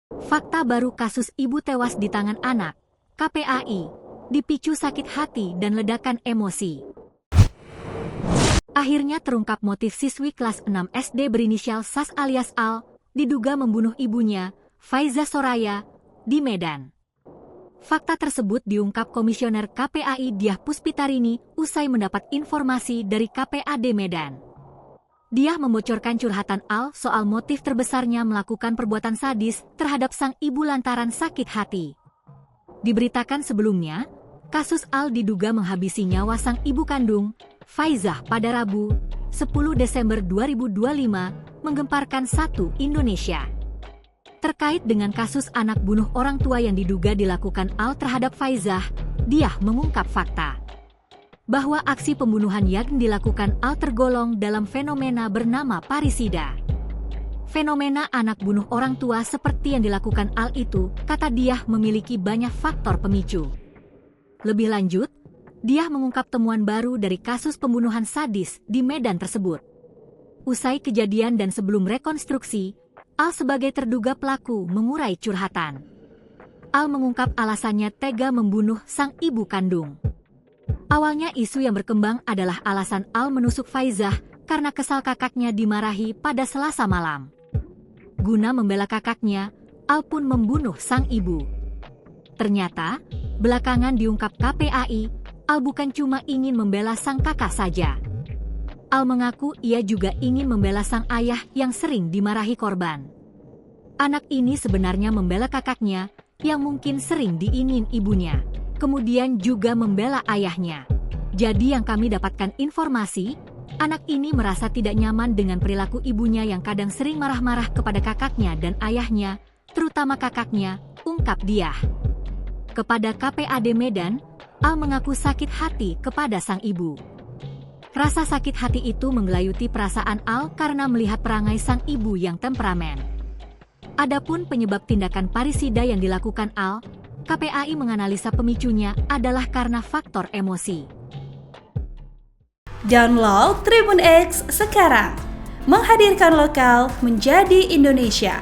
Fakta baru kasus ibu tewas di tangan anak, KPAI, dipicu sakit hati dan ledakan emosi. Akhirnya terungkap motif siswi kelas 6 SD berinisial SAS alias Al, diduga membunuh ibunya, Faiza Soraya, di Medan. Fakta tersebut diungkap Komisioner KPAI Diah Puspitarini usai mendapat informasi dari KPAD Medan. Diah membocorkan curhatan Al soal motif terbesarnya melakukan perbuatan sadis terhadap sang ibu lantaran sakit hati. Diberitakan sebelumnya, kasus Al diduga menghabisi nyawa sang ibu kandung, Faizah pada Rabu, 10 Desember 2025, menggemparkan satu Indonesia. Terkait dengan kasus anak bunuh orang tua yang diduga dilakukan Al terhadap Faizah, Diah mengungkap fakta bahwa aksi pembunuhan yang dilakukan Al tergolong dalam fenomena bernama parisida. Fenomena anak bunuh orang tua seperti yang dilakukan Al itu, kata Diah, memiliki banyak faktor pemicu. Lebih lanjut, Diah mengungkap temuan baru dari kasus pembunuhan sadis di Medan tersebut. Usai kejadian dan sebelum rekonstruksi, Al sebagai terduga pelaku mengurai curhatan. Al mengungkap alasannya tega membunuh sang ibu kandung. Awalnya isu yang berkembang adalah alasan Al menusuk Faizah karena kesal kakaknya dimarahi pada Selasa malam. Guna membela kakaknya, Al pun membunuh sang ibu. Ternyata, belakangan diungkap KPAI, Al bukan cuma ingin membela sang kakak saja. Al mengaku ia juga ingin membela sang ayah yang sering dimarahi korban. Anak ini sebenarnya membela kakaknya yang mungkin sering diinin ibunya, kemudian juga membela ayahnya. Jadi yang kami dapatkan informasi, anak ini merasa tidak nyaman dengan perilaku ibunya yang kadang sering marah-marah kepada kakaknya dan ayahnya, terutama kakaknya, ungkap Diah. Kepada KPAD Medan, Al mengaku sakit hati kepada sang ibu. Rasa sakit hati itu menggelayuti perasaan Al karena melihat perangai sang ibu yang temperamen. Adapun penyebab tindakan parisida yang dilakukan Al, KPAI menganalisa pemicunya adalah karena faktor emosi. Download Tribun X sekarang, menghadirkan lokal menjadi Indonesia.